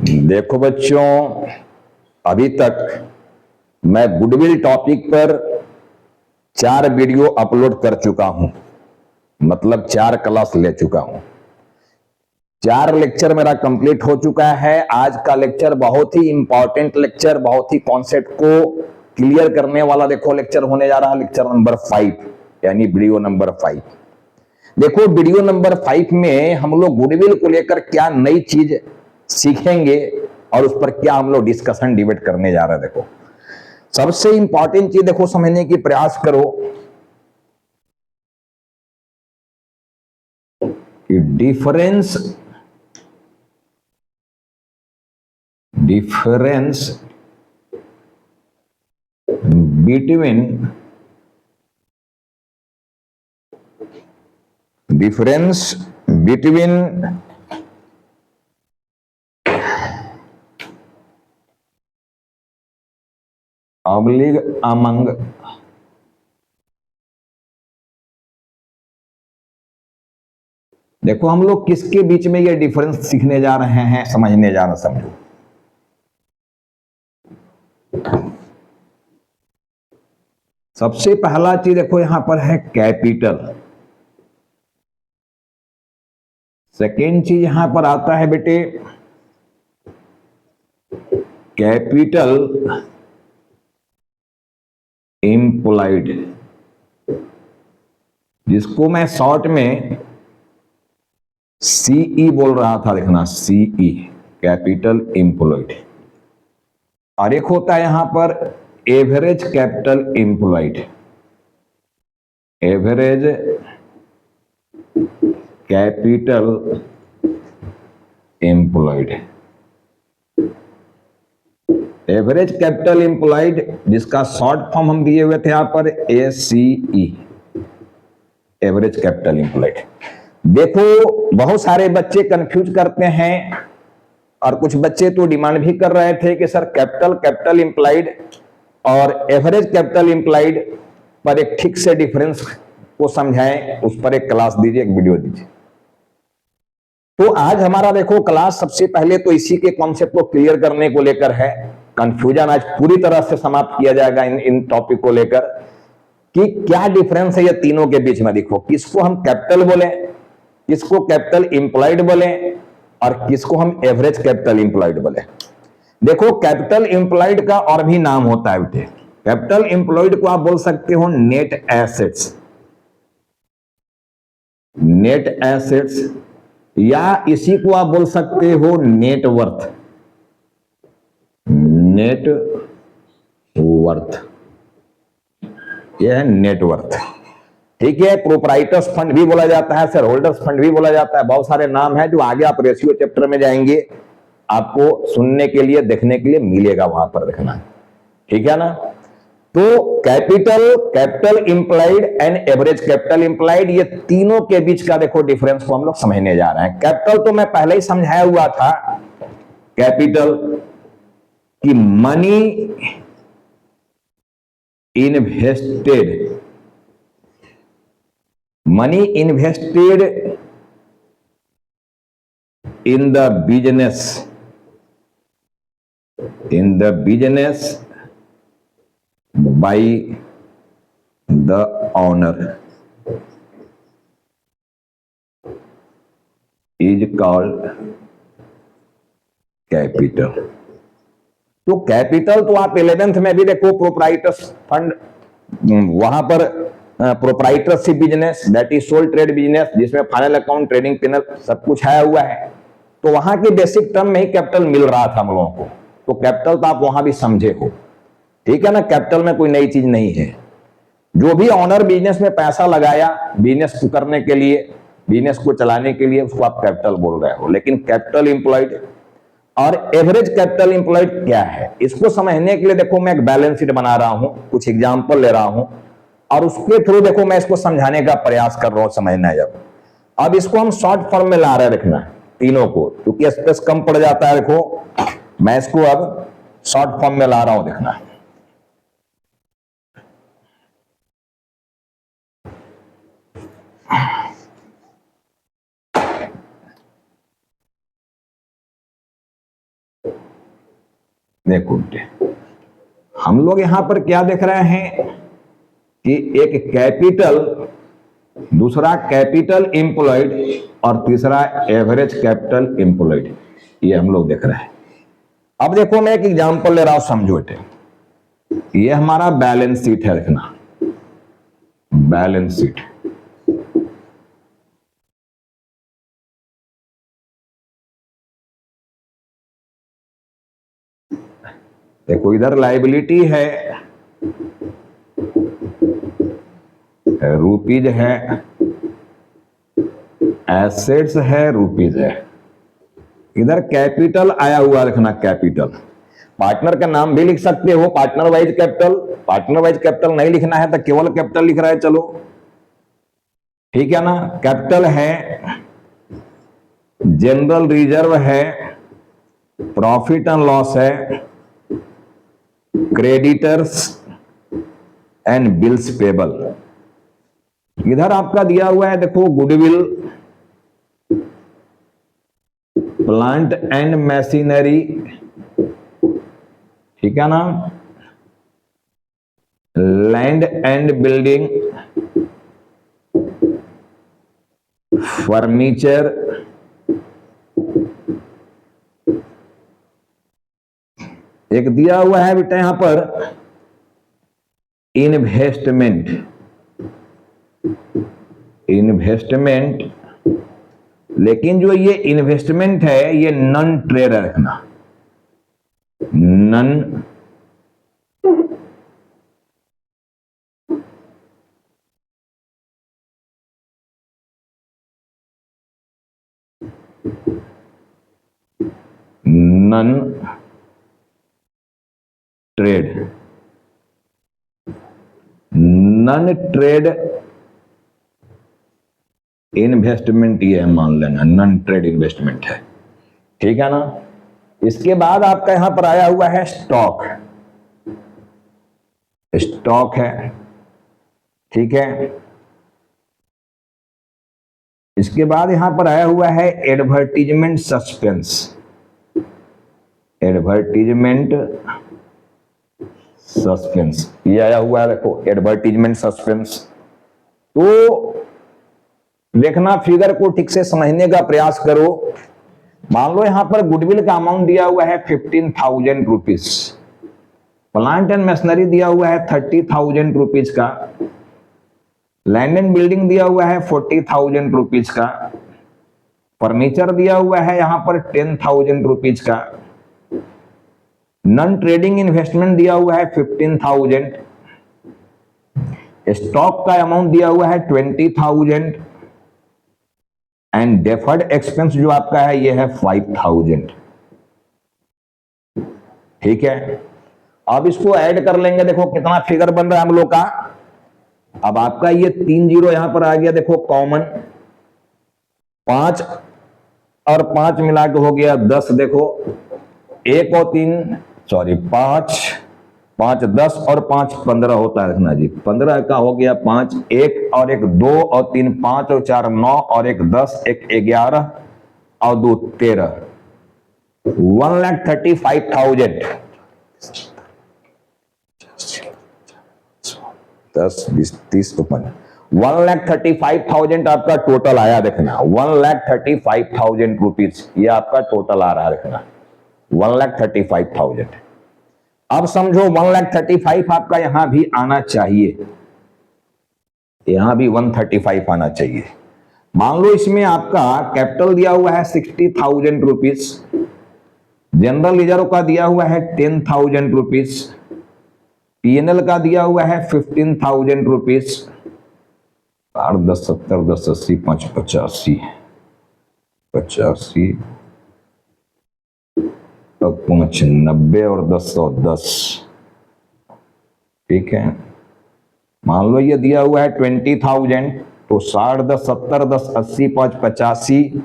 देखो बच्चों, अभी तक मैं गुडविल टॉपिक पर 4 वीडियो अपलोड कर चुका हूं, मतलब 4 क्लास ले चुका हूं। 4 लेक्चर मेरा कंप्लीट हो चुका है। आज का लेक्चर बहुत ही इंपॉर्टेंट लेक्चर, बहुत ही कॉन्सेप्ट को क्लियर करने वाला देखो लेक्चर होने जा रहा है। लेक्चर नंबर 5 यानी वीडियो नंबर 5। देखो वीडियो नंबर 5 में हम लोग गुडविल को लेकर क्या नई चीज सीखेंगे और उस पर क्या हम लोग डिस्कशन डिबेट करने जा रहे हैं। देखो सबसे इंपॉर्टेंट चीज देखो समझने की प्रयास करो कि डिफरेंस बिटवीन among देखो हम लोग किसके बीच में ये डिफरेंस सीखने जा रहे हैं, समझने जा रहे हैं। समझो सबसे पहला चीज देखो यहां पर है कैपिटल। सेकेंड चीज यहां पर आता है बेटे कैपिटल एम्प्लॉयड, जिसको मैं शॉर्ट में सीई बोल रहा था। देखना सीई कैपिटल एम्प्लॉयड। और एक होता है यहां पर average capital employed, average capital employed. Average capital employed जिसका शॉर्ट फॉर्म हम दिए हुए थे यहां पर एसीई, एवरेज कैपिटल एम्प्लॉयड। देखो बहुत सारे बच्चे कंफ्यूज करते हैं और कुछ बच्चे तो डिमांड भी कर रहे थे कि सर कैपिटल एम्प्लॉयड और एवरेज कैपिटल एम्प्लॉयड पर एक ठीक से डिफरेंस को समझाएं, उस पर एक क्लास दीजिए, एक वीडियो दीजिए। तो आज हमारा देखो क्लास सबसे पहले तो इसी के कॉन्सेप्ट को क्लियर करने को लेकर है। कंफ्यूजन आज पूरी तरह से समाप्त किया जाएगा इन टॉपिक को लेकर कि क्या डिफरेंस है ये तीनों के बीच में। देखो किसको हम कैपिटल बोले, किसको कैपिटल एम्प्लॉयड बोले और किसको हम एवरेज कैपिटल एम्प्लॉयड बोले। देखो कैपिटल एम्प्लॉयड का और भी नाम होता है बेटे। कैपिटल एम्प्लॉयड को आप बोल सकते हो नेट एसेट्स, नेट एसेट्स, या इसी को आप बोल सकते हो नेटवर्थ, नेटवर्थ। यह है नेटवर्थ। ठीक है, प्रोप्राइटर्स फंड भी बोला जाता है, शेयर होल्डर्स फंड भी बोला जाता है। बहुत सारे नाम है जो आगे आप रेशियो चैप्टर में जाएंगे आपको सुनने के लिए देखने के लिए मिलेगा, वहां पर देखना। ठीक है ना। तो capital employed and average capital employed, ये तीनों के बीच का देखो डिफरेंस को हम लोग समझने जा रहे हैं। कैपिटल तो मैं पहले ही समझाया हुआ था, कैपिटल की money invested in the business by the owner is called capital. तो कैपिटल तो आप 11th में भी देखो प्रोप्राइटर्स फंड, वहां पर proprietorship business that is sole trade business, जिसमें फाइनल अकाउंट, ट्रेडिंग पैनल सब कुछ आया हुआ है। तो वहां के बेसिक टर्म में ही कैपिटल मिल रहा था हम लोगों को। तो कैपिटल तो आप वहां भी समझे हो। ठीक है ना, कैपिटल में कोई नई चीज नहीं है। जो भी ऑनर बिजनेस में पैसा लगाया बिजनेस को करने के लिए, बिजनेस को चलाने के लिए, उसको आप कैपिटल बोल रहे हो। लेकिन कैपिटल एम्प्लॉयड और एवरेज कैपिटल एम्प्लॉयड क्या है, इसको समझने के लिए देखो मैं एक बैलेंस शीट बना रहा हूं, कुछ एग्जांपल ले रहा हूं और उसके थ्रू देखो मैं इसको समझाने का प्रयास कर रहा हूं, समझना है जब। अब इसको हम शॉर्ट फॉर्म में ला रहे हैं, रखना तीनों को, क्योंकि स्पेस कम पड़ जाता है। देखो मैं इसको अब शॉर्ट फॉर्म में ला रहा हूं, देखना। देखो हम लोग यहां पर क्या देख रहे हैं कि एक कैपिटल, दूसरा कैपिटल एम्प्लॉयड और तीसरा एवरेज कैपिटल एम्प्लॉयड, ये हम लोग देख रहे हैं। अब देखो मैं एक एग्जांपल ले रहा हूं, समझो बेटे। ये हमारा बैलेंस शीट है, देखना बैलेंस शीट। देखो इधर लायबिलिटी है, रुपीज है, एसेट्स है, रुपीज है। इधर कैपिटल आया हुआ, लिखना कैपिटल। पार्टनर का नाम भी लिख सकते हो, partner wise capital. Partner wise capital नहीं लिखना है तो केवल कैपिटल लिख रहा है, चलो ठीक है ना। कैपिटल है, जनरल रिजर्व है, प्रॉफिट एंड लॉस है, क्रेडिटर्स एंड बिल्स पेबल। इधर आपका दिया हुआ है, देखो गुडविल, प्लांट एंड मशीनरी, ठीक है ना, लैंड एंड बिल्डिंग, फर्नीचर, एक दिया हुआ है बेटा यहां पर इन्वेस्टमेंट। इन्वेस्टमेंट, लेकिन जो ये इन्वेस्टमेंट है ये नॉन ट्रेड रखना, non non trade, non trade investment, ये मान लेना नॉन ट्रेड इन्वेस्टमेंट है, ठीक है ना। इसके बाद आपका यहां पर आया हुआ है स्टॉक। स्टॉक है, ठीक है। इसके बाद यहां पर आया हुआ है एडवर्टीजमेंट सस्पेंस। एडवर्टीजमेंट सस्पेंस, ये आया हुआ है, देखो एडवर्टीजमेंट सस्पेंस। तो देखना, फिगर को ठीक से समझने का प्रयास करो। मान लो यहां पर गुडविल का अमाउंट दिया हुआ है 15,000 रुपीज, प्लांट एंड मशीनरी दिया हुआ है 30,000 रुपीज का, लैंड एंड बिल्डिंग दिया हुआ है 40,000 रुपीज का, फर्नीचर दिया हुआ है यहां पर 10,000 रुपीज का, नॉन ट्रेडिंग इन्वेस्टमेंट दिया हुआ है 15,000, स्टॉक का अमाउंट दिया हुआ है 20,000 एंड डेफर्ड एक्सपेंस जो आपका है ये है 5,000, ठीक है। अब इसको ऐड कर लेंगे, देखो कितना फिगर बन रहा है हम लोग का। अब आपका ये 3 जीरो यहां पर आ गया, देखो कॉमन, 5 और 5 मिला के हो गया 10। देखो 1 और 3 सॉरी 5 5 10 और 5 15 होता है ना जी। 15 का हो गया 5, 1 और 1 2 और 3 5 और 4 9 और 1 10, 1 11 और 2 13, 1,35,000। 10 20 30 1,35,000 आपका टोटल आया, देखना 1,35,000 रुपीज ये आपका टोटल आ रहा है, देखना 1,35,000। अब समझो 1,35,000 आपका यहां भी आना चाहिए, यहां भी 135 आना चाहिए। मान लो इसमें आपका कैपिटल दिया हुआ है 60,000 रुपीज, जनरल रिजर्व का दिया हुआ है 10,000 रुपीज, पीएनएल का दिया हुआ है 15,000 रुपीज, 8 10 70 10 80 5 85 85 5 90 और 10 110, ठीक है। मान लो ये दिया हुआ है 20,000, तो 60 10 70 10 80 5 85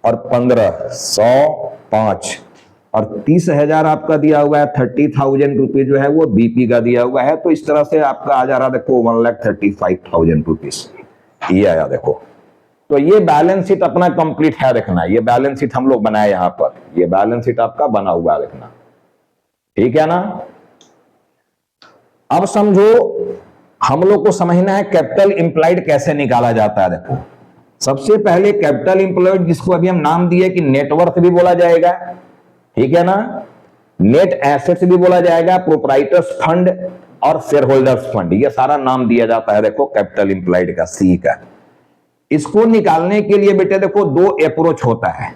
और 15 100 5 और 30,000 आपका दिया हुआ है 30,000 रुपीज जो है वो बीपी का दिया हुआ है। तो इस तरह से आपका आ जा रहा, देखो 1,35,000 रुपीज ये आया, देखो तो ये बैलेंस शीट अपना कंप्लीट है देखना, ये बैलेंस शीट हम लोग बनाए यहां पर, ये बैलेंस शीट आपका बना हुआ है देखना, ठीक है ना। अब समझो हम लोग को समझना है कैपिटल इंप्लाइड कैसे निकाला जाता है। देखो सबसे पहले कैपिटल इंप्लॉयड, जिसको अभी हम नाम दिए कि नेटवर्थ भी बोला जाएगा, ठीक है ना, नेट एसेट्स भी बोला जाएगा, प्रोप्राइटर्स फंड और शेयर होल्डर्स फंड, ये सारा नाम दिया जाता है देखो कैपिटल इंप्लॉयड का, सी का। इसको निकालने के लिए बेटे देखो दो अप्रोच होता है।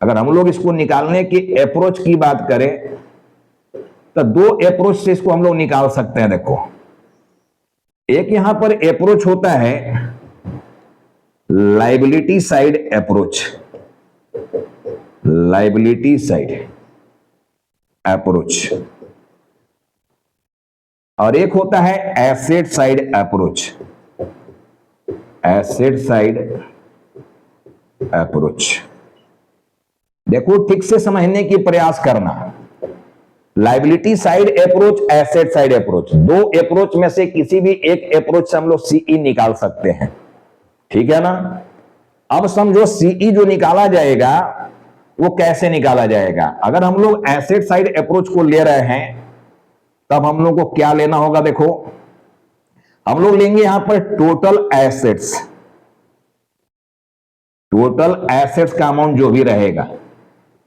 अगर हम लोग इसको निकालने की अप्रोच की बात करें तो दो अप्रोच से इसको हम लोग निकाल सकते हैं। देखो एक यहां पर अप्रोच होता है liability side approach, liability side approach, और एक होता है asset side approach, asset side approach. देखो ठीक से समझने की प्रयास करना, liability side approach, asset side approach, दो अप्रोच में से किसी भी एक अप्रोच से हम लोग सीई निकाल सकते हैं, ठीक है ना। अब समझो सीई जो निकाला जाएगा वो कैसे निकाला जाएगा। अगर हम लोग एसेट साइड अप्रोच को ले रहे हैं तब हम लोग को क्या लेना होगा। देखो हम लोग लेंगे यहां पर टोटल एसेट्स, टोटल एसेट्स का अमाउंट जो भी रहेगा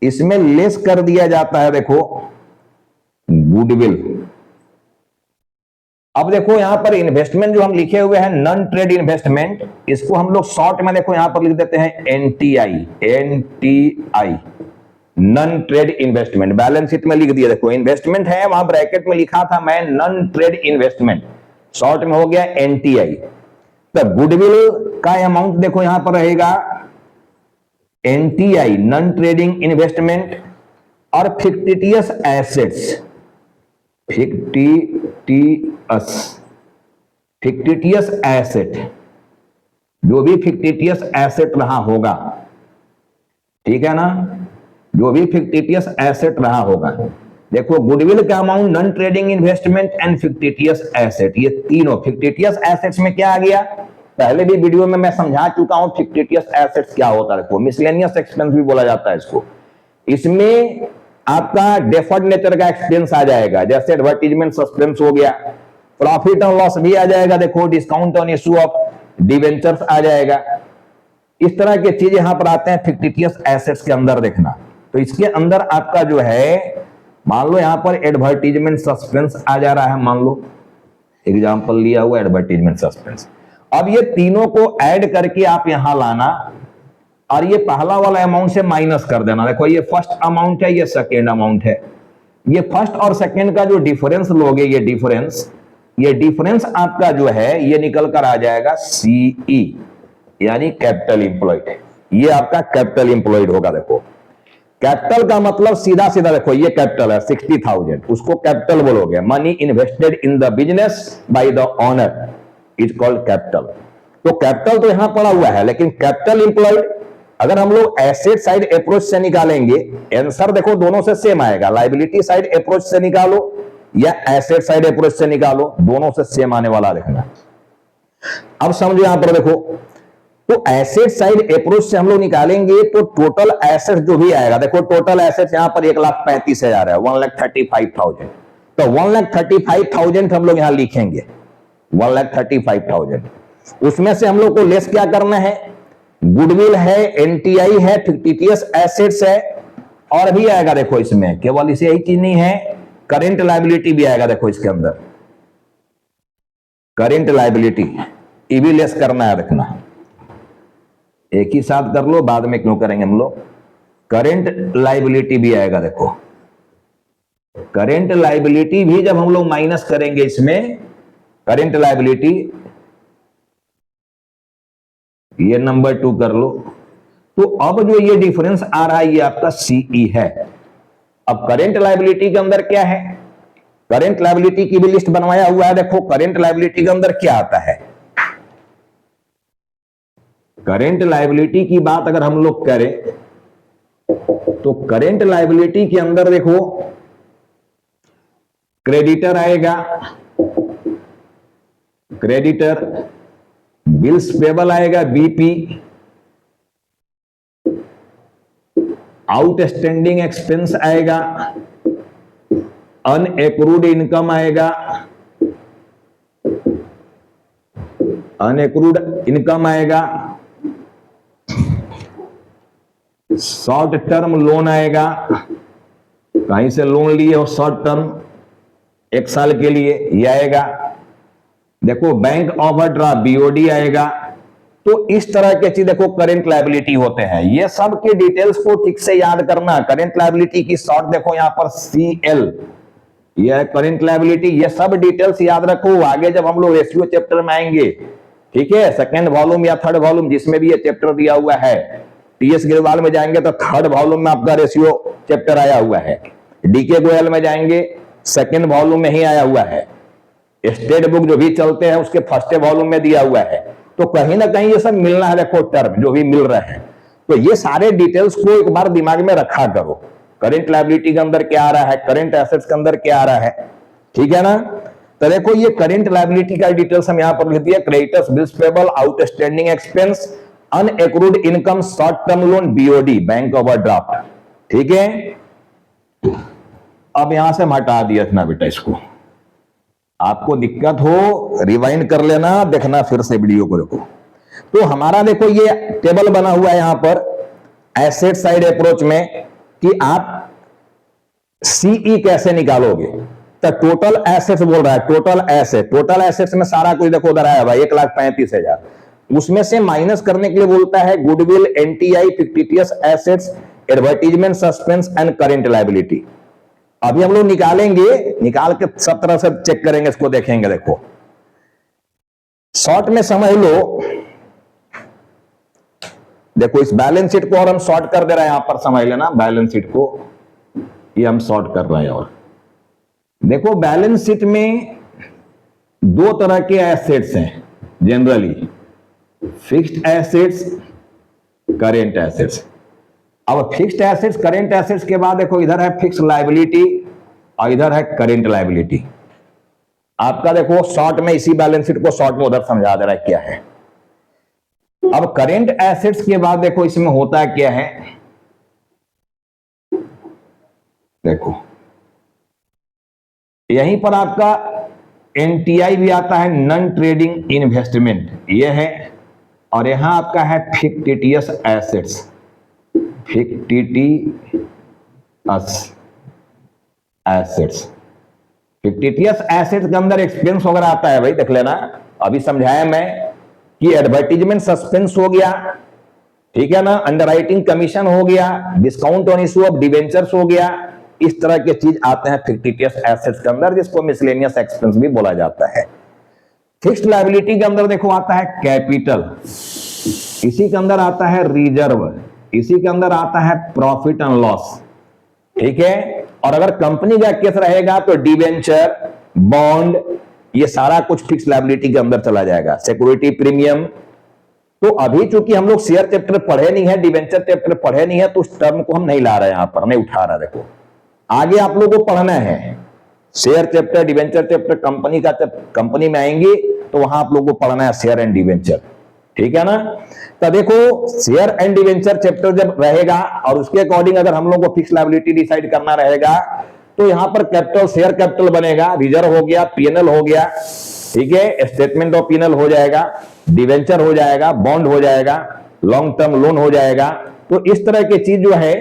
इसमें लेस कर दिया जाता है देखो गुडविल। अब देखो यहां पर इन्वेस्टमेंट जो हम लिखे हुए हैं नॉन ट्रेड इन्वेस्टमेंट, इसको हम लोग शॉर्ट में देखो यहां पर लिख देते हैं NTI, NTI non trade investment. Balance sheet में लिख दिया, देखो इन्वेस्टमेंट है वहां ब्रैकेट में लिखा था मैं नॉन ट्रेड इन्वेस्टमेंट, शॉर्ट में हो गया एनटीआई। तो गुडविल का अमाउंट देखो यहां पर रहेगा एनटीआई नॉन ट्रेडिंग इन्वेस्टमेंट, और फिक्टिटियस एसेट्स, फिक्टिटियस एसेट, जो भी फिक्टिटियस एसेट रहा होगा, ठीक है ना, जो भी फिक्टिटियस एसेट रहा होगा। देखो गुडविल का amount, non trading investment and fictitious asset, ये तीनों फिक्टिटियस एसेट्स में क्या आ गया, पहले भी वीडियो में मैं समझा चुका हूं फिक्टिटियस एसेट्स क्या होता है। देखो मिसलेनियस एक्सपेंस भी बोला जाता है इसको। इसमें आपका डेफर्ड नेचर का एक्सपेंस आ जाएगा, जैसे एडवर्टीजमेंट सस्पेंस हो गया, प्रॉफिट और लॉस भी आ जाएगा, देखो discount on issue of debentures आ जाएगा, इस तरह की चीज यहां पर आते हैं फिक्टिटियस एसेट्स के अंदर देखना। तो इसके अंदर आपका जो है, मान लो यहां पर एडवर्टीजमेंट सस्पेंस आ जा रहा है, मान लो एग्जांपल लिया हुआ एडवर्टीजमेंट सस्पेंस। अब ये तीनों को ऐड करके आप यहां लाना और ये पहला वाला अमाउंट से माइनस कर देना। देखो ये फर्स्ट अमाउंट है, ये सेकेंड अमाउंट है, ये फर्स्ट और सेकेंड का जो डिफरेंस लोगे, ये डिफरेंस आपका जो है ये निकल कर आ जाएगा सीई, यानी कैपिटल इंप्लॉयड। ये आपका कैपिटल इंप्लॉयड होगा। देखो कैपिटल का मतलब सीधा सीधा देखो ये कैपिटल है 60,000, उसको कैपिटल बोलोगे, money invested in the business by the owner is called capital. तो कैपिटल तो यहां पड़ा हुआ है, लेकिन कैपिटल इंप्लॉयड अगर हम लोग एसेट साइड अप्रोच से निकालेंगे, आंसर देखो दोनों से सेम आएगा, लाइबिलिटी साइड अप्रोच से निकालो या एसेट साइड अप्रोच से निकालो, दोनों से सेम आने वाला देखना। अब समझो यहां पर देखो, तो एसेट साइड अप्रोच से हम लोग निकालेंगे तो टोटल एसेट जो भी आएगा, देखो टोटल एसेट यहां पर 1,35,000 है, 1,35,000। तो 1,35,000 हम लोग यहां लिखेंगे, 1,35,000। उसमें से हम लोग को लेस क्या करना है, गुडविल है, एनटीआई है, फिक्टिटियस एसेट्स है, और भी आएगा देखो इसमें, केवल इसे यही चीज नहीं है, करेंट लायबिलिटी भी आएगा। देखो इसके अंदर करेंट लायबिलिटी, ये भी लेस करना है रखना, एक ही साथ कर लो, बाद में क्यों करेंगे हम लोग। करेंट लायबिलिटी भी आएगा। देखो करेंट लायबिलिटी भी जब हम लोग माइनस करेंगे इसमें, करेंट लायबिलिटी ये नंबर 2 कर लो, तो अब जो ये डिफरेंस आ रहा है ये आपका सीई है। अब करेंट लायबिलिटी के अंदर क्या है, करेंट लायबिलिटी की भी लिस्ट बनवाया हुआ है। देखो करेंट लायबिलिटी के अंदर क्या आता है, करेंट लायबिलिटी की बात अगर हम लोग करें तो करेंट लायबिलिटी के अंदर देखो क्रेडिटर आएगा, क्रेडिटर, बिल्स पेबल आएगा बीपी, आउटस्टैंडिंग एक्सपेंस आएगा, अनएक्रूड इनकम आएगा, अनएक्रूड इनकम आएगा, शॉर्ट टर्म लोन आएगा, कहीं से लोन लिए हो शॉर्ट टर्म 1 साल के लिए, ये आएगा। देखो बैंक ओवरड्राफ्ट बीओडी आएगा। तो इस तरह के चीज देखो करेंट लायबिलिटी होते हैं। ये सब के डिटेल्स को ठीक से याद करना। करेंट लायबिलिटी की शॉर्ट देखो यहां पर सीएल, ये है करेंट लायबिलिटी। ये सब डिटेल्स याद रखो, आगे जब हम लोग रेशियो चैप्टर में आएंगे, ठीक है, सेकेंड वॉल्यूम या थर्ड वॉल्यूम जिसमें भी ये चैप्टर दिया हुआ है, टीएस गिरवाल में जाएंगे तो थर्ड वॉल्यूम में आपका रेशियो चैप्टर आया हुआ है, डीके गोयल में जाएंगे सेकेंड वॉल्यूम में ही आया हुआ है, स्टेट बुक जो भी चलते हैं उसके फर्स्ट वॉल्यूम में दिया हुआ है। तो कहीं ना कहीं ये सब मिलना है, देखो टर्म जो भी मिल रहे हैं। तो ये सारे डिटेल्स को एक बार दिमाग में रखा करो। करेंट लायबिलिटी के अंदर क्या आ रहा है, करेंट एसेट्स के अंदर क्या आ रहा है, ठीक है ना। तो देखो ये करेंट लायबिलिटी का डिटेल्स हम यहां पर लिख दिया, creditors, bills payable, outstanding expense, unaccrued income, short term loan, BOD, bank overdraft, ठीक है। अब यहां से हटा दिया ना बेटा इसको, आपको दिक्कत हो रिवाइंड कर लेना, देखना फिर से वीडियो को देखो। तो हमारा देखो ये टेबल बना हुआ है यहां पर एसेट साइड अप्रोच में कि आप सीई कैसे निकालोगे। तो टोटल एसेट्स बोल रहा है, टोटल एसेट्स में सारा कुछ देखो उधर आया भाई 1,35,000, उसमें से माइनस करने के लिए बोलता है goodwill, NTI, fictitious assets, advertisement, suspense and current liability. अभी हम लोग निकालेंगे, निकाल के सब तरह से चेक करेंगे, इसको देखेंगे। देखो शॉर्ट में समझ लो, देखो इस बैलेंस शीट को और हम शॉर्ट कर दे रहे हैं, यहां पर समझ लेना बैलेंस शीट को, ये हम शॉर्ट कर रहे हैं। और देखो बैलेंस शीट में 2 तरह के एसेट्स हैं generally, fixed assets, current assets. अब फिक्स्ड एसेट्स, करेंट एसेट्स के बाद देखो इधर है फिक्स्ड लायबिलिटी और इधर है करेंट लायबिलिटी। आपका देखो शॉर्ट में इसी बैलेंस शीट को शॉर्ट में उधर समझा दे रहा है क्या है। अब करेंट एसेट्स के बाद देखो इसमें होता क्या है, देखो यहीं पर आपका एनटीआई भी आता है, नॉन ट्रेडिंग इन्वेस्टमेंट, ये है। और यहां आपका है fictitious assets, fictitious assets. Fictitious assets के अंदर एक्सपेंस वगैरह आता है भाई, देख लेना, अभी समझाया मैं कि एडवर्टीजमेंट सस्पेंस हो गया, ठीक है ना, अंडरराइटिंग कमीशन हो गया, discount on issue of debentures हो गया, इस तरह के चीज आते हैं फिक्टिटियस एसेट्स के अंदर, जिसको मिसलेनियस एक्सपेंस भी बोला जाता है। फिक्स्ड लायबिलिटी के अंदर देखो आता है कैपिटल, इसी के अंदर आता है रिजर्व, इसी के अंदर आता है प्रॉफिट एंड लॉस, ठीक है। और अगर कंपनी का केस रहेगा तो डिवेंचर, बॉन्ड, ये सारा कुछ फिक्स लायबिलिटी के अंदर चला जाएगा, सिक्योरिटी प्रीमियम। तो अभी चूंकि हम लोग शेयर चैप्टर पढ़े नहीं है, डिवेंचर चैप्टर पढ़े नहीं है, तो उस टर्म को हम नहीं ला रहे हैं, यहां पर नहीं उठा रहा। देखो आगे आप लोगों को पढ़ना है share chapter, debenture chapter, company का कंपनी में आएंगे तो वहां आप लोगों को पढ़ना है शेयर एंड डिवेंचर, ठीक है ना। तो देखो शेयर एंड डिवेंचर चैप्टर जब रहेगा और उसके अकॉर्डिंग अगर हम लोग को फिक्स लायबिलिटी डिसाइड करना रहेगा तो यहां पर कैपिटल, शेयर कैपिटल बनेगा, रिजर्व हो गया, पीएनएल हो गया, ठीक है, स्टेटमेंट ऑफ पीएनएल हो जाएगा, डिवेंचर हो जाएगा, बॉन्ड हो जाएगा, लॉन्ग टर्म लोन हो जाएगा। तो इस तरह की चीज जो है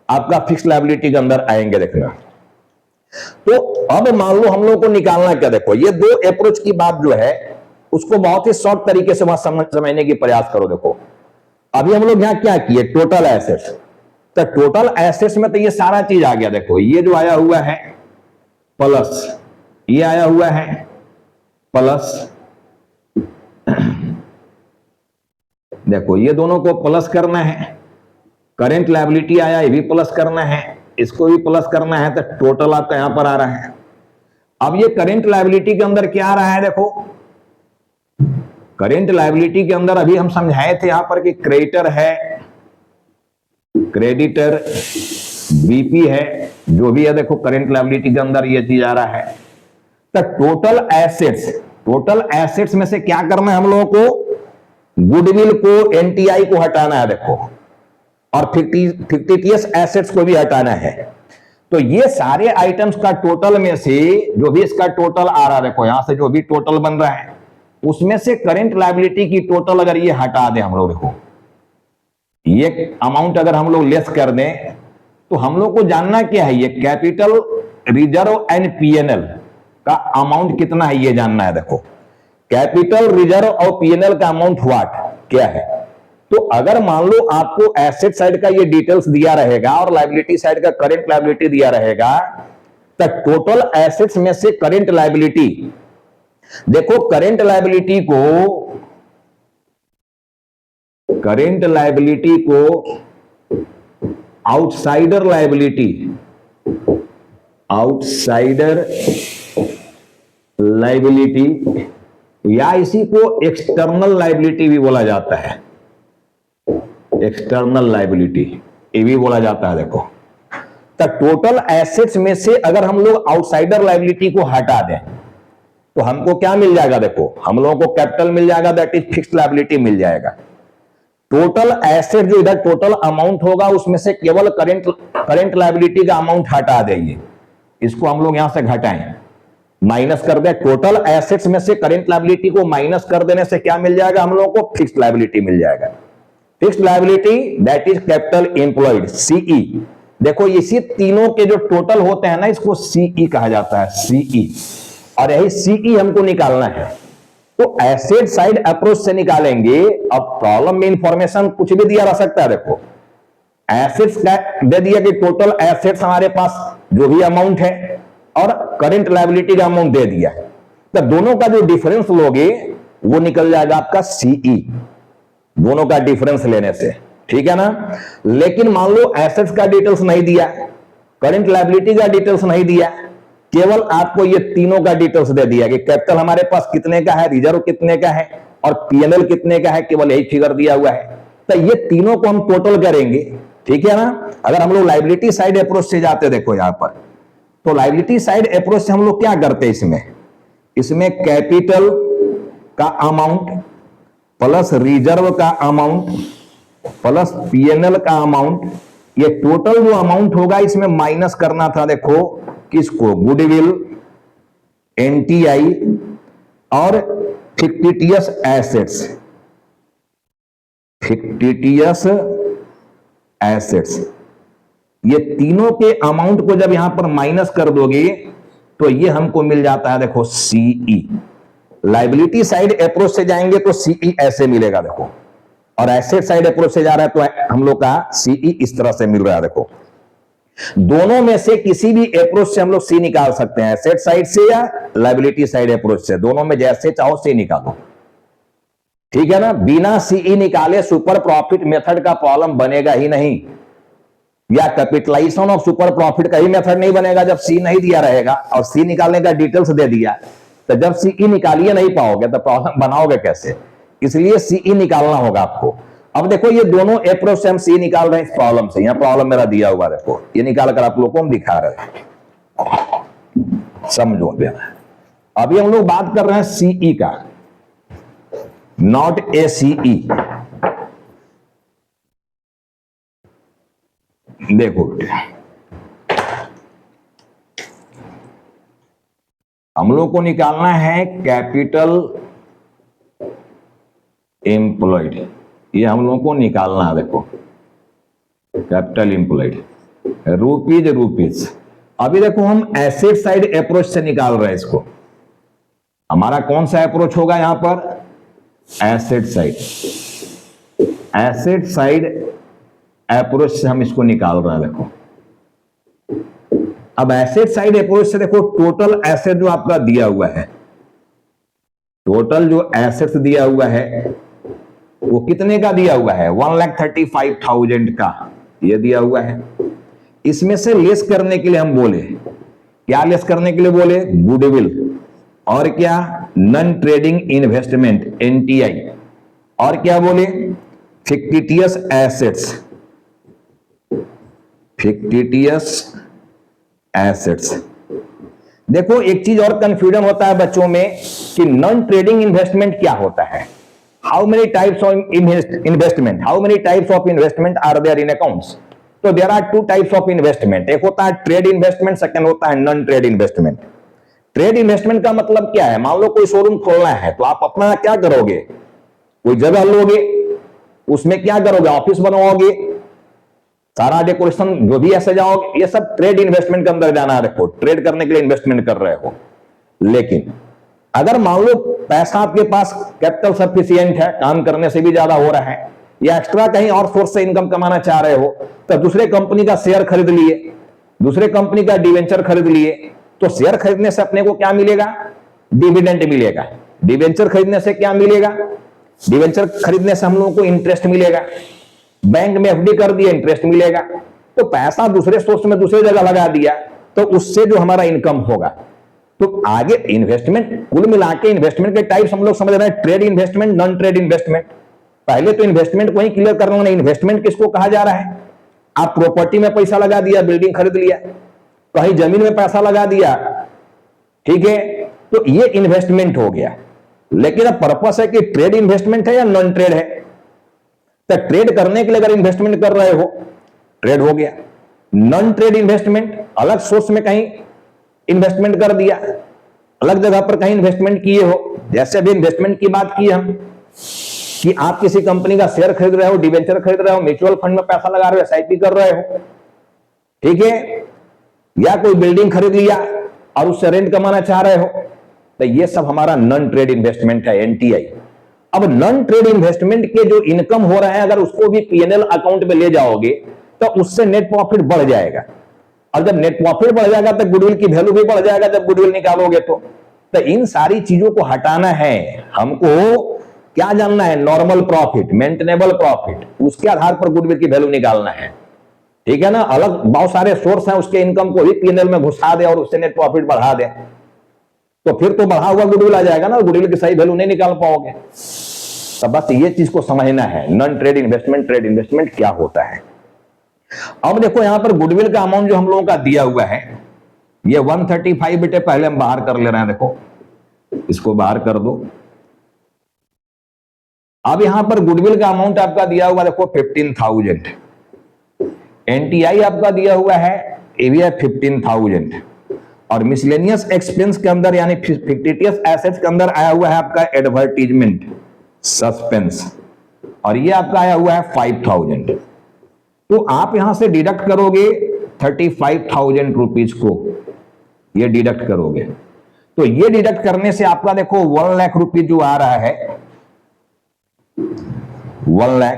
आपका फिक्स लायबिलिटी के अंदर आएंगे, देखना। तो अब मान लो हम लोग को निकालना क्या, देखो ये 2 अप्रोच की बात जो है उसको बहुत ही शॉर्ट तरीके से वहां समझने की प्रयास करो। देखो अभी हम लोग यहां क्या किए, टोटल एसेट्स। तो टोटल एसेट्स में तो ये सारा चीज आ गया, देखो ये जो आया हुआ है प्लस, ये आया हुआ है प्लस, देखो ये दोनों को प्लस करना है, करेंट लायबिलिटी आया, ये भी प्लस करना है, इसको भी प्लस करना है, तो टोटल आपका यहां पर आ रहा है। अब ये करेंट लायबिलिटी के अंदर क्या आ रहा है, देखो करेंट लायबिलिटी के अंदर अभी हम समझाए थे यहां पर कि क्रेडिटर है, क्रेडिटर, बीपी है, जो भी है देखो करेंट लायबिलिटी के अंदर ये चीज आ रहा है। तो टोटल एसेट्स, टोटल एसेट्स में से क्या करना है हम लोगों को, गुडविल को, एनटीआई को हटाना है, देखो। और फिक्टिटियस एसेट्स को भी हटाना है। तो ये सारे आइटम्स का टोटल में से जो भी इसका टोटल आ रहा है, देखो यहां से जो भी टोटल बन रहा है उसमें से करंट लायबिलिटी की टोटल अगर ये हटा दें हम लोग, देखो ये अमाउंट अगर हम लोग लेस कर दें तो हम लोग को जानना क्या है, ये कैपिटल रिजर्व एंड पीएनएल का अमाउंट कितना है ये जानना है। देखो कैपिटल रिजर्व और पीएनएल का अमाउंट व्हाट क्या है। तो अगर मान लो आपको एसेट साइड का ये डिटेल्स दिया रहेगा और लायबिलिटी साइड का करंट लायबिलिटी दिया रहेगा, तो टोटल एसेट्स में से करंट लायबिलिटी, देखो करंट लायबिलिटी को आउटसाइडर लायबिलिटी या इसी को एक्सटर्नल लायबिलिटी भी बोला जाता है, एक्सटर्नल लायबिलिटी ये भी बोला जाता है। देखो तो टोटल एसेट्स में से अगर हम लोग आउटसाइडर लायबिलिटी को हटा दें तो हमको क्या मिल जाएगा, देखो हम लोगों को कैपिटल मिल जाएगा, दैट इज फिक्स्ड लायबिलिटी मिल जाएगा। टोटल एसेट जो इधर टोटल अमाउंट होगा उसमें से केवल करंट लायबिलिटी का अमाउंट हटा देंगे, इसको हम लोग यहां से घटाएं, माइनस कर दे। टोटल एसेट्स में से करंट लायबिलिटी को माइनस कर देने से क्या मिल जाएगा हम लोगों को, फिक्स्ड लायबिलिटी मिल जाएगा। Fixed liability that is capital employed, CE. देखो इसी तीनों के जो टोटल होते हैं ना इसको सीई कहा जाता है, सीई। और यही सीई हमको निकालना है, तो एसेट साइड अप्रोच से निकालेंगे। अब प्रॉब्लम में इंफॉर्मेशन कुछ भी दिया रह सकता है, देखो एसेट्स का दे दिया कि टोटल एसेट्स हमारे पास जो भी अमाउंट है और करंट लायबिलिटी का अमाउंट दे दिया है, तो दोनों का जो डिफरेंस लोगे वो निकल जाएगा आपका सीई, दोनों का डिफरेंस लेने से, ठीक है ना। लेकिन मान लो एसेट्स का डिटेल्स नहीं दिया, करंट लायबिलिटी का डिटेल्स नहीं दिया, केवल आपको ये तीनों का डिटेल्स दे दिया कि कैपिटल हमारे पास कितने का है, रिजर्व कितने का है और पीएनएल कितने का है, केवल यही फिगर दिया हुआ है। तो ये तीनों को हम टोटल करेंगे, ठीक है ना। अगर हम लोग लायबिलिटी साइड अप्रोच से जाते, देखो यहां पर, तो लायबिलिटी साइड अप्रोच से हम लोग क्या करते हैं, इसमें कैपिटल का अमाउंट प्लस रिजर्व का अमाउंट प्लस पीएनएल का अमाउंट, ये टोटल जो अमाउंट होगा इसमें माइनस करना था, देखो किसको, गुडविल, एनटीआई और फिक्टिटियस एसेट्स, ये तीनों के अमाउंट को जब यहां पर माइनस कर दोगे तो ये हमको मिल जाता है, देखो सीई। लायबिलिटी साइड अप्रोच से जाएंगे तो सीई ऐसे मिलेगा, देखो, और एसेट साइड अप्रोच से जा रहा है तो हम लोग का सीई इस तरह से मिल रहा है। देखो दोनों में से किसी भी अप्रोच से हम लोग सी निकाल सकते हैं, एसेट साइड से या लायबिलिटी साइड अप्रोच से, दोनों में जैसे चाहो सी निकालो, ठीक है ना। बिना सीई निकाले सुपर प्रॉफिट मेथड का प्रॉब्लम बनेगा ही नहीं, या कैपिटलाइजेशन ऑफ सुपर प्रॉफिट का ही मेथड नहीं बनेगा जब सी नहीं दिया रहेगा। और सी निकालने का डिटेल्स दे दिया तो जब सीई निकालिए नहीं पाओगे तो प्रॉब्लम बनाओगे कैसे, इसलिए सीई निकालना होगा आपको। अब देखो ये दोनों अप्रोच से हम सी निकाल रहे हैं इस प्रॉब्लम से, यहां प्रॉब्लम मेरा दिया हुआ, देखो ये निकाल कर आप लोगों को हम दिखा रहे हैं, समझो। अभी हम लोग बात कर रहे हैं सीई का, नॉट ए सीई। देखो हम लोग को निकालना है कैपिटल एम्प्लॉयड, ये हम लोगों को निकालना है, देखो कैपिटल एम्प्लॉयड, रुपीज। अभी देखो हम एसेट साइड अप्रोच से निकाल रहे हैं इसको, हमारा कौन सा अप्रोच होगा यहां पर, एसेट साइड अप्रोच से हम इसको निकाल रहे हैं। देखो अब एसेट साइड अप्रोच से देखो टोटल एसेट जो आपका दिया हुआ है, टोटल जो एसेट्स दिया हुआ है वो कितने का दिया हुआ है, 1,35,000 का ये दिया हुआ है। इसमें से लेस करने के लिए हम बोले, क्या लेस करने के लिए बोले, गुडविल, और क्या नॉन ट्रेडिंग इन्वेस्टमेंट एनटीआई, और क्या बोले फिक्टिटियस एसेट्स। देखो एक चीज और कंफ्यूजन होता है बच्चों में कि नॉन ट्रेडिंग इन्वेस्टमेंट क्या होता है। How many types of investment, how many types of investment are there in accounts? तो there are two types of investment, एक होता है ट्रेड इन्वेस्टमेंट, सेकंड होता है non trade investment. Trade investment का मतलब क्या है? मान लो कोई शोरूम खोलना है तो आप अपना क्या करोगे, कोई जगह लोगे, उसमें क्या करोगे, ऑफिस बनवाओगे, सारा डेकोरेशन जो भी है सजाओगे, ये सब ट्रेड इन्वेस्टमेंट के अंदर जाना है। देखो ट्रेड करने के लिए इन्वेस्टमेंट कर रहे हो। लेकिन अगर मान लो पैसा आपके पास कैपिटल सफिशिएंट है, काम करने से भी ज्यादा हो रहा है, या एक्स्ट्रा कहीं और सोर्स से इनकम कमाना चाह रहे हो, तो दूसरे कंपनी का शेयर खरीद लिए, दूसरे कंपनी का डिवेंचर खरीद लिए, तो शेयर खरीदने से अपने को क्या मिलेगा? डिविडेंड मिलेगा। डिवेंचर खरीदने से क्या मिलेगा? डिवेंचर खरीदने से हम लोगों को इंटरेस्ट मिलेगा। बैंक में एफडी कर दिया, इंटरेस्ट मिलेगा। तो पैसा दूसरे सोर्स में दूसरी जगह लगा दिया तो उससे जो हमारा इनकम होगा। तो आगे इन्वेस्टमेंट, कुल मिला के इन्वेस्टमेंट के टाइप्स हम लोग समझ रहे हैं, trade investment, non trade investment. पहले तो इन्वेस्टमेंट को ही क्लियर कर रहा हूं, इन्वेस्टमेंट किसको कहा जा रहा है? आप प्रॉपर्टी में पैसा लगा दिया, बिल्डिंग खरीद लिया, कहीं जमीन में पैसा लगा दिया, ठीक है, तो ये इन्वेस्टमेंट हो गया। लेकिन अब पर्पस है कि ट्रेड इन्वेस्टमेंट है या नॉन ट्रेड है। तो ट्रेड करने के लिए अगर इन्वेस्टमेंट कर रहे हो, ट्रेड हो गया। नॉन ट्रेड इन्वेस्टमेंट, अलग सोर्स में कहीं इन्वेस्टमेंट कर दिया, अलग जगह पर कहीं इन्वेस्टमेंट किए हो। जैसे अभी इन्वेस्टमेंट की बात की हम, कि आप किसी कंपनी का शेयर खरीद रहे हो, डिवेंचर खरीद रहे हो, म्यूचुअल फंड में पैसा लगा रहे हो, एसआईपी कर रहे हो, ठीक है, या कोई बिल्डिंग खरीद लिया और उससे रेंट कमाना चाह रहे हो, तो ये सब हमारा नॉन ट्रेड इन्वेस्टमेंट है, एनटीआई। अब नॉन ट्रेड इन्वेस्टमेंट के जो इनकम हो रहा है, अगर उसको भी पीएनएल अकाउंट में ले जाओगे तो उससे नेट प्रॉफिट बढ़ जाएगा। और जब नेट प्रॉफिट बढ़ जाएगा तो गुडविल की वैल्यू भी बढ़ जाएगा, जब गुडविल निकालोगे तो इन सारी चीजों को हटाना है हमको। क्या जानना है? नॉर्मल प्रॉफिट, मेंटेनेबल प्रॉफिट, उसके आधार पर गुडविल की वैल्यू निकालना है, ठीक है ना। अलग बहुत सारे सोर्स हैं, उसके इनकम को भी पीएनएल में घुसा दे और उससे नेट प्रॉफिट बढ़ा दे, तो फिर तो बढ़ा हुआ गुडविल आ जाएगा ना, गुडविल की सही वैल्यू नहीं निकाल पाओगे। तो बस ये चीज को समझना है, non trade investment, trade investment क्या होता है। अब देखो यहां पर गुडविल का अमाउंट जो हम लोगों का दिया हुआ है, ये 135 बेटे पहले हम बाहर कर ले रहे हैं। देखो इसको बाहर कर दो। अब यहां पर गुडविल का अमाउंट आपका दिया हुआ देखो 15,000, एनटीआई आपका दिया हुआ है, ये भी है 15,000, और मिसलेनियस एक्सपेंस के अंदर यानी फिक्टिटियस एसेट्स के अंदर आया हुआ है आपका एडवर्टीजमेंट, सस्पेंस, और ये आपका आया हुआ है 5,000। तो आप यहां से डिडक्ट करोगे 35,000 रुपीज को, ये डिडक्ट करोगे। तो ये डिडक्ट करने से आपका देखो 1 लाख रुपीज जो आ रहा है, 1 लाख,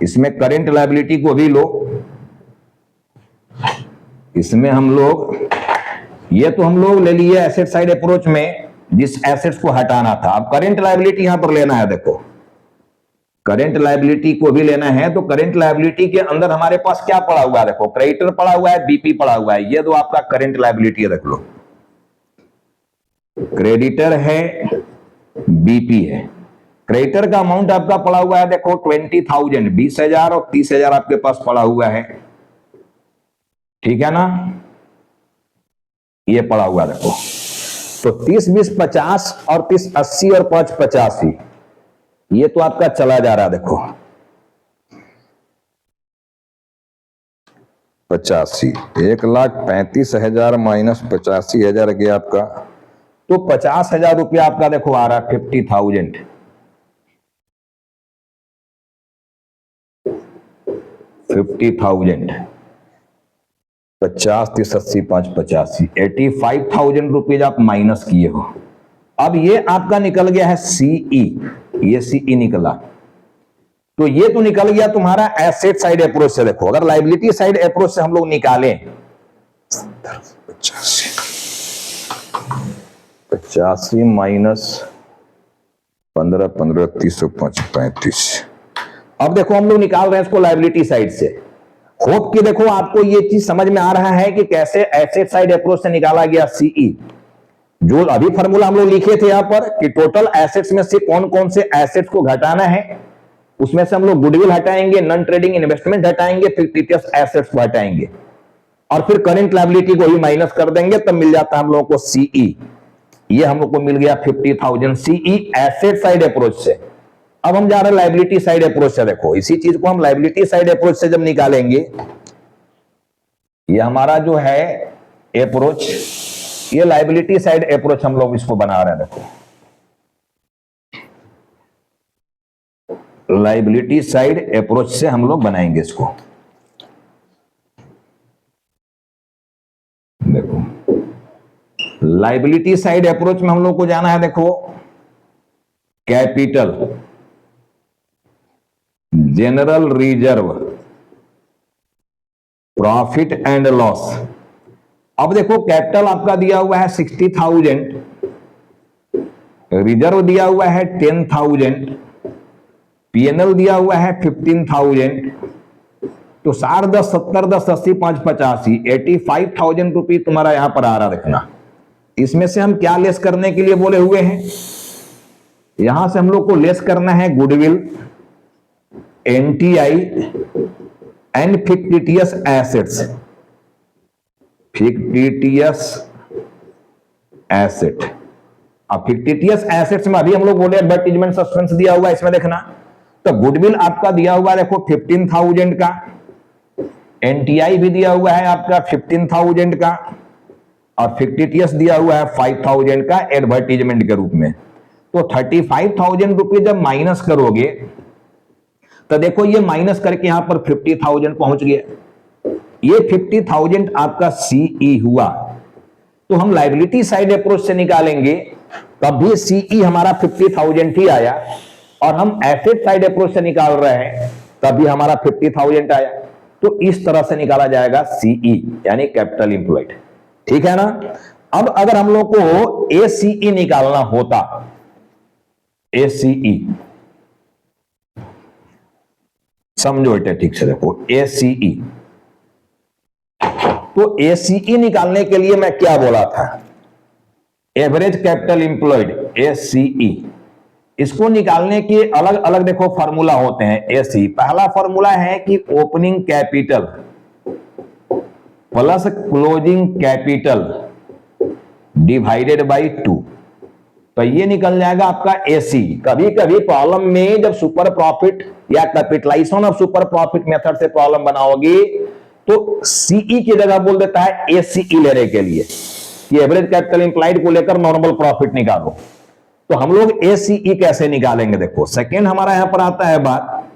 इसमें करेंट लायबिलिटी को भी लो, इसमें हम लोग, ये तो हम लोग ले लिए एसेट साइड अप्रोच में जिस एसेट्स को हटाना था। अब करेंट लायबिलिटी यहां पर लेना है। देखो करेंट लायबिलिटी को भी लेना है, तो करेंट लायबिलिटी के अंदर हमारे पास क्या पड़ा हुआ है? देखो क्रेडिटर पड़ा हुआ है, बीपी पड़ा हुआ है, ये दो आपका करेंट लायबिलिटी है। देख लो क्रेडिटर है, बीपी है। क्रेडिटर का अमाउंट आपका पड़ा हुआ है देखो 20,000, 20,000 और 30,000 आपके पास पड़ा हुआ है, ठीक है ना, ये पड़ा हुआ देखो। तो 30, 20, 50 और 30, 80 और 5, 85, ये तो आपका चला जा रहा है। देखो 85, 1,35,000 माइनस 85,000 गया आपका, तो 50,000 रुपया आपका देखो आ रहा है 50,000। 50,000, 50, 30, 80, 5, 85, 85,000 रुपीज आप माइनस किए हो। अब ये आपका निकल गया है सीई, ये सीई निकला, तो ये तो निकल गया तुम्हारा एसेट साइड अप्रोच से। देखो अगर लायबिलिटी साइड अप्रोच से हम लोग निकालें 85 माइनस 15, 15, 30, 5, 35। अब देखो हम लोग निकाल रहे हैं इसको लायबिलिटी साइड से। होप कि देखो आपको ये चीज समझ में आ रहा है कि कैसे एसेट साइड अप्रोच से निकाला गया सीई। जो अभी फॉर्मूला हम लोग लिखे थे यहां पर कि टोटल एसेट्स में से कौन कौन से एसेट्स को घटाना है, उसमें से हम लोग गुडविल हटाएंगे, नॉन ट्रेडिंग इन्वेस्टमेंट हटाएंगे, फिक्टिटियस एसेट्स को हटाएंगे। और फिर करंट लायबिलिटी को ही माइनस कर देंगे, तब मिल जाता है हम लोगों को सीई। ये हम लोग को मिल गया 50,000 सीई एसेट साइड अप्रोच से। अब हम जा रहे हैं लायबिलिटी साइड अप्रोच से। देखो इसी चीज को हम लायबिलिटी साइड अप्रोच से जब निकालेंगे, ये हमारा जो है अप्रोच, ये लायबिलिटी साइड अप्रोच हम लोग इसको बना रहे हैं। देखो लायबिलिटी साइड अप्रोच से हम लोग बनाएंगे इसको। देखो लायबिलिटी साइड अप्रोच में हम लोग को जाना है, देखो capital, general reserve, profit and loss. अब देखो कैपिटल आपका दिया हुआ है 60,000, रिजर्व दिया हुआ है 10,000, पीएनएल दिया हुआ है 15,000, तो 60, 10, 70, 10, 80, 5, 85, 85,000 रुपये तुम्हारा यहां पर आ रहा। देखना इसमें से हम क्या लेस करने के लिए बोले हुए हैं, यहां से हम लोग को लेस करना है goodwill, NTI and fictitious assets. Fictitious asset, अब फिक्टिटियस एसेट्स में अभी हम लोग बोले एडवर्टीजमेंट सस्पेंस दिया हुआ है, इसमें देखना तो गुडविल आपका दिया हुआ है देखो 15,000 का, एनटीआई भी दिया हुआ है आपका 15,000 का, और फिक्टिटियस दिया हुआ है 5,000 का एडवर्टीजमेंट के रूप में। तो 35,000 रुपये जब माइनस करोगे तो देखो ये माइनस करके यहां पर 50,000 पहुंच गया। ये 50,000 आपका सीई हुआ। तो हम लायबिलिटी साइड अप्रोच से निकालेंगे तब भी सीई हमारा 50,000 ही आया, और हम एसेट साइड अप्रोच से निकाल रहे हैं तब भी हमारा 50,000 आया। तो इस तरह से निकाला जाएगा सीई यानी कैपिटल इंप्लॉयड। ठीक है ना। अब अगर हम लोग को एसीई निकालना होता, एसीई समझो इटे ठीक से, देखो एसीई, तो एसीई निकालने के लिए मैं क्या बोला था, एवरेज कैपिटल इंप्लॉयड, एसीई। इसको निकालने के अलग अलग देखो फार्मूला होते हैं। एसी पहला फार्मूला है कि opening capital plus closing capital divided by 2, तो ये निकल जाएगा आपका एसी। कभी कभी प्रॉब्लम में जब सुपर प्रॉफिट या capitalization of super profit method से प्रॉब्लम बनाओगे तो सीई की जगह बोल देता है एसीई लेने के लिए कि एवरेज कैपिटल इंप्लॉयड को लेकर नॉर्मल प्रॉफिट निकालो। तो हम लोग एसीई कैसे निकालेंगे, देखो सेकेंड हमारा यहां पर आता है बात,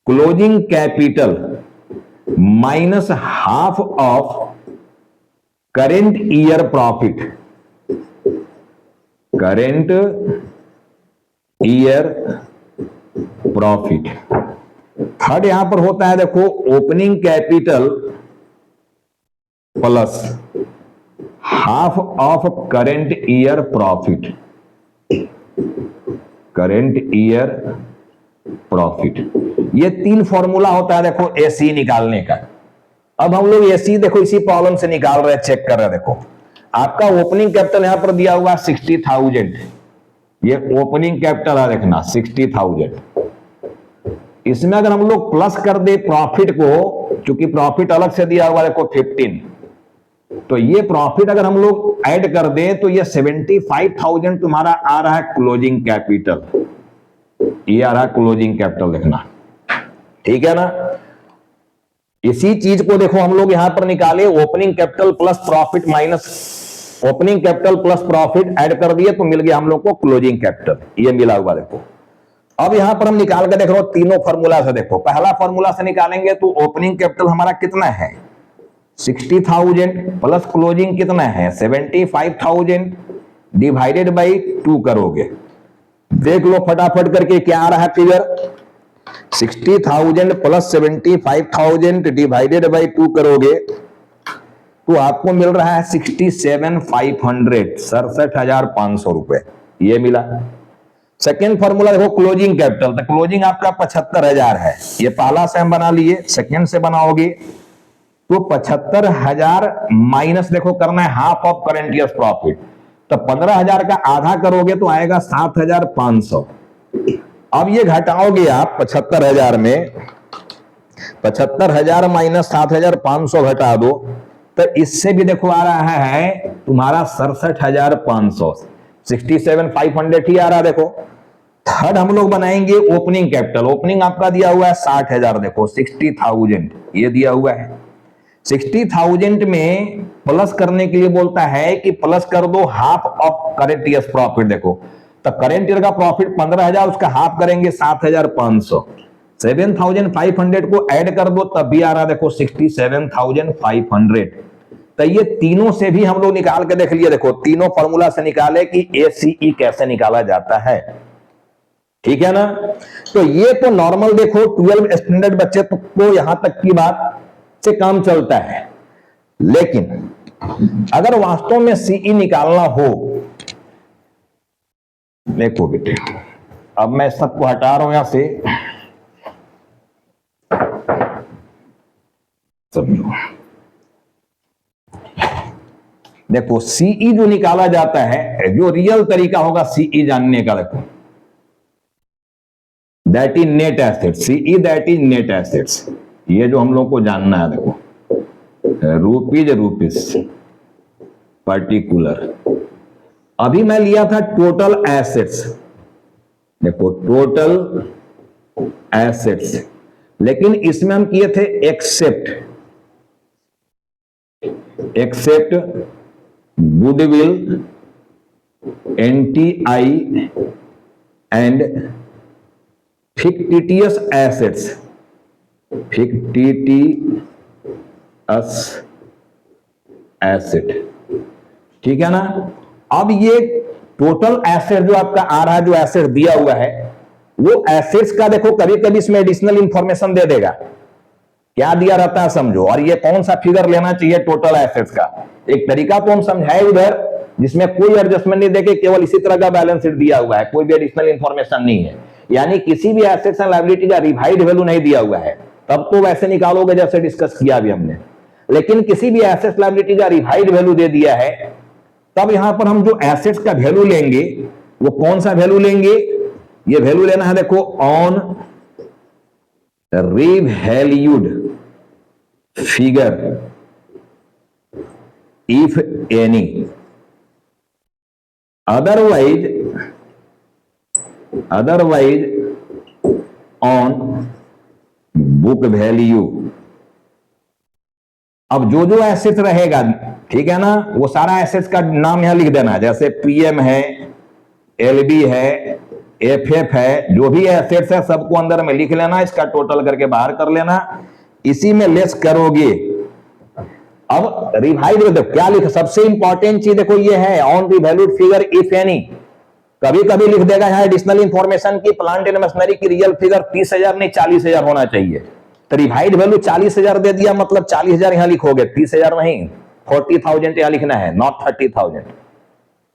closing capital minus half of current year profit, current year profit. Third यहां पर होता है देखो opening capital plus half of current year profit, current year profit. ये तीन फॉर्मूला होता है देखो एसी निकालने का। अब हम लोग एसी देखो इसी प्रॉब्लम से निकाल रहे हैं, चेक कर रहे हैं। देखो आपका ओपनिंग कैपिटल यहां पर दिया हुआ 60,000, ये ओपनिंग कैपिटल है देखना 60,000। इसमें अगर हम लोग प्लस कर दे प्रॉफिट को, चूंकि प्रॉफिट अलग से दिया हुआ देखो 15, तो ये प्रॉफिट अगर हम लोग ऐड कर दें तो ये 75,000 तुम्हारा आ रहा है क्लोजिंग कैपिटल। ये आ रहा है क्लोजिंग कैपिटल देखना, ठीक है ना। इसी चीज को देखो हम लोग यहां पर निकाले, opening capital plus profit minus opening capital plus profit add कर दिए तो मिल गया हम लोग को क्लोजिंग कैपिटल, ये मिला हुआ देखो। अब यहां पर हम निकाल के देख रहे हो तीनों फॉर्मूला से। देखो पहला फॉर्मूला से निकालेंगे तो ओपनिंग कैपिटल हमारा कितना है 60,000 प्लस क्लोजिंग कितना है 75,000 डिवाइडेड बाई 2 करोगे। देख लो फटाफट करके क्या आ रहा है फिगर, 60,000 प्लस 75,000 डिवाइडेड बाई 2 करोगे तो आपको मिल रहा है 67,500, 67,500 रुपए ये मिला। सेकेंड फॉर्मूला देखो क्लोजिंग कैपिटल, तो क्लोजिंग आपका 75,000 है, ये पहला से हम बना लिए। सेकेंड से बनाओगे तो 75,000 माइनस देखो करना है half of current year profit, तो 15,000 का आधा करोगे तो आएगा 7,500। अब ये घटाओगे आप 75,000 में 75,000 माइनस 7,500 घटा दो, तो इससे भी देखो आ रहा है तुम्हारा 67,500, 67,500 ही आ रहा है। देखो थर्ड हम लोग बनाएंगे ओपनिंग कैपिटल। ओपनिंग आपका दिया हुआ है 60,000, देखो 60,000 ये दिया हुआ है। 60,000 में प्लस करने के लिए बोलता है कि प्लस कर दो half of current year profit. देखो तो करेंट ईयर का प्रॉफिट 15,000, उसका हाफ करेंगे 7,500। 7,500 को ऐड कर दो तब भी आ रहा देखो 67,500। तो ये तीनों से भी हम लोग निकाल के देख लिए। देखो तीनों फॉर्मूला से निकाले कि एसीई कैसे निकाला जाता है, ठीक है ना। तो ये तो नॉर्मल देखो 12 स्टैंडर्ड बच्चे तो यहां तक की बात से काम चलता है। लेकिन अगर वास्तव में सीई निकालना हो, देखो बेटे अब मैं सबको हटा रहा हूं यहां से, समझो। देखो सीई जो निकाला जाता है, जो रियल तरीका होगा सीई जानने का, देखो that is net assets. CE that is net assets, ये जो हम लोग को जानना है। देखो रुपीज पर्टिकुलर। अभी मैं लिया था टोटल एसेट्स, देखो टोटल एसेट्स, लेकिन इसमें हम किए थे except goodwill, NTI and fictitious assets, asset, ठीक है ना। अब ये टोटल एसेट जो आपका आ रहा है, जो एसेट दिया हुआ है, वो एसेट्स का देखो कभी कभी इसमें एडिशनल इंफॉर्मेशन दे देगा। क्या दिया रहता है समझो, और ये कौन सा फिगर लेना चाहिए टोटल एसेट्स का। एक तरीका तो हम समझाए उधर जिसमें कोई एडजस्टमेंट नहीं देके केवल इसी तरह का बैलेंस शीट दिया हुआ है, कोई भी एडिशनल इंफॉर्मेशन नहीं है, यानी किसी भी एसेट्स एंड लायबिलिटी का रिवाइड वैल्यू नहीं दिया हुआ है, तब तो वैसे निकालोगे जैसे डिस्कस किया भी हमने। लेकिन किसी भी एसेट्स लायबिलिटी का रिवाइड वैल्यू दे दिया है, तब यहां पर हम जो एसेट्स का वैल्यू लेंगे वो कौन सा वैल्यू लेंगे, ये वैल्यू लेना है देखो on revalued figure if any, otherwise on book value। अब जो जो एसेट्स रहेगा, ठीक है ना, वो सारा एसेट्स का नाम यहां लिख देना है। जैसे पीएम है, एलबी है, एफएफ है, जो भी एसेट्स है सबको अंदर में लिख लेना, इसका टोटल करके बाहर कर लेना, इसी में लेस करोगे। अब रिवाइड में क्या लिख, सबसे इंपॉर्टेंट चीज देखो ये है on revalued figure if any. कभी कभी लिख देगा यहां एडिशनल इंफॉर्मेशन की प्लांट एंड मशीनरी की रियल फिगर 30,000 नहीं 40,000 होना चाहिए, तो रिवाइड वैल्यू 40,000 दे दिया, मतलब 40,000 यहां लिखोगे, 30,000 नहीं, 40,000 यहां लिखना है, नॉट 30,000।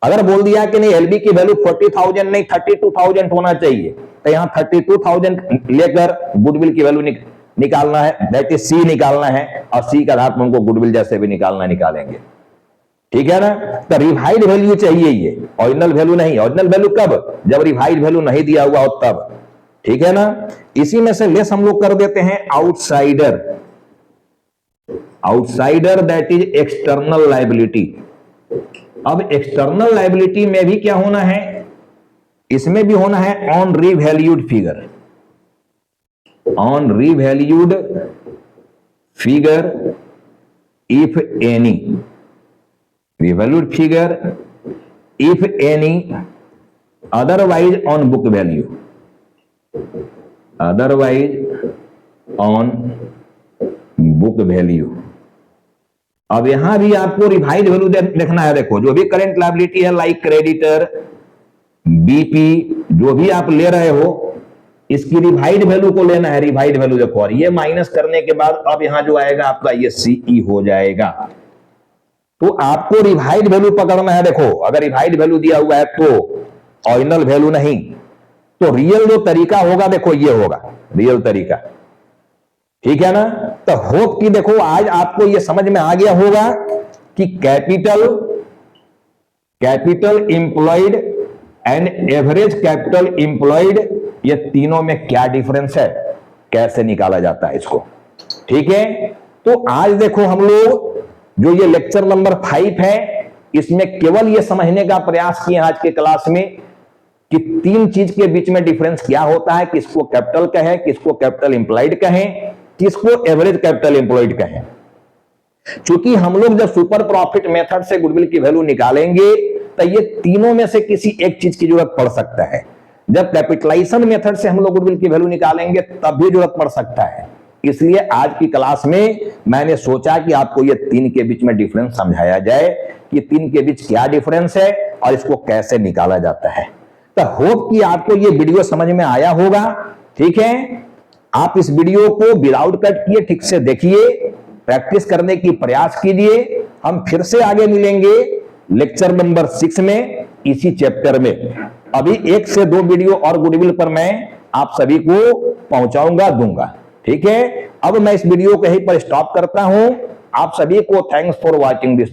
अगर बोल दिया कि नहीं एलबी की वैल्यू 40,000 नहीं 32,000 होना चाहिए, तो यहां 32,000 लेकर गुडविल की वैल्यू निकालना है, दैट इज सी निकालना है, और सी का आधार पर उनको गुडविल जैसे भी निकालना निकालेंगे, ठीक है ना। तो रिवाइड वैल्यू चाहिए, ये ओरिजिनल वैल्यू नहीं। ओरिजिनल वैल्यू कब, जब रिवाइड वैल्यू नहीं दिया हुआ हो तब, ठीक है ना। इसी में से लेस हम लोग कर देते हैं outsider, that is external liability. अब एक्सटर्नल लायबिलिटी में भी क्या होना है, इसमें भी होना है on revalued figure, on revalued figure if any, revalued figure if any, otherwise on book value, अब यहां भी आपको रिवाइड वैल्यू देखना है। देखो जो भी करंट लायबिलिटी है लाइक क्रेडिटर, बीपी, जो भी आप ले रहे हो, इसकी रिवाइड वैल्यू को लेना है, रिवाइड वैल्यू देखो, और ये माइनस करने के बाद अब यहां जो आएगा आपका ये सीई हो जाएगा। तो आपको रिवाइड वैल्यू पकड़ना है। देखो अगर रिवाइड वैल्यू दिया हुआ है तो ओरिजिनल वैल्यू नहीं, तो रियल जो तरीका होगा देखो ये होगा रियल तरीका, ठीक है ना। तो होप कि देखो आज आपको ये समझ में आ गया होगा कि capital employed and average capital employed, ये तीनों में क्या डिफरेंस है, कैसे निकाला जाता है इसको। ठीक है, तो आज देखो हम लोग जो ये लेक्चर नंबर 5 है, इसमें केवल ये समझने का प्रयास किए आज के क्लास में कि तीन चीज के बीच में डिफरेंस क्या होता है, किसको कैपिटल कहें, किसको कैपिटल इंप्लॉइड कहें, किसको एवरेज कैपिटल इंप्लॉइड कहें। क्योंकि हम लोग जब सुपर प्रॉफिट मेथड से गुडविल की वैल्यू निकालेंगे तो ये तीनों में से किसी एक चीज की जरूरत पड़ सकता है। जब कैपिटलाइजेशन मेथड से हम लोग गुडविल की वैल्यू निकालेंगे तब भी जरूरत पड़ सकता है। इसलिए आज की क्लास में मैंने सोचा कि आपको ये तीन के बीच में डिफरेंस समझाया जाए कि तीन के बीच क्या डिफरेंस है और इसको कैसे निकाला जाता है। तो होप कि आपको ये वीडियो समझ में आया होगा। ठीक है, आप इस वीडियो को विदाउट कट किए ठीक से देखिए, प्रैक्टिस करने की प्रयास कीजिए। हम फिर से आगे मिलेंगे लेक्चर नंबर 6 में, इसी चैप्टर में। अभी 1 से 2 वीडियो और गुडविल पर मैं आप सभी को पहुंचाऊंगा दूंगा। ठीक है, अब मैं इस वीडियो को यहीं पर स्टॉप करता हूं। आप सभी को थैंक्स फॉर वॉचिंग दिस।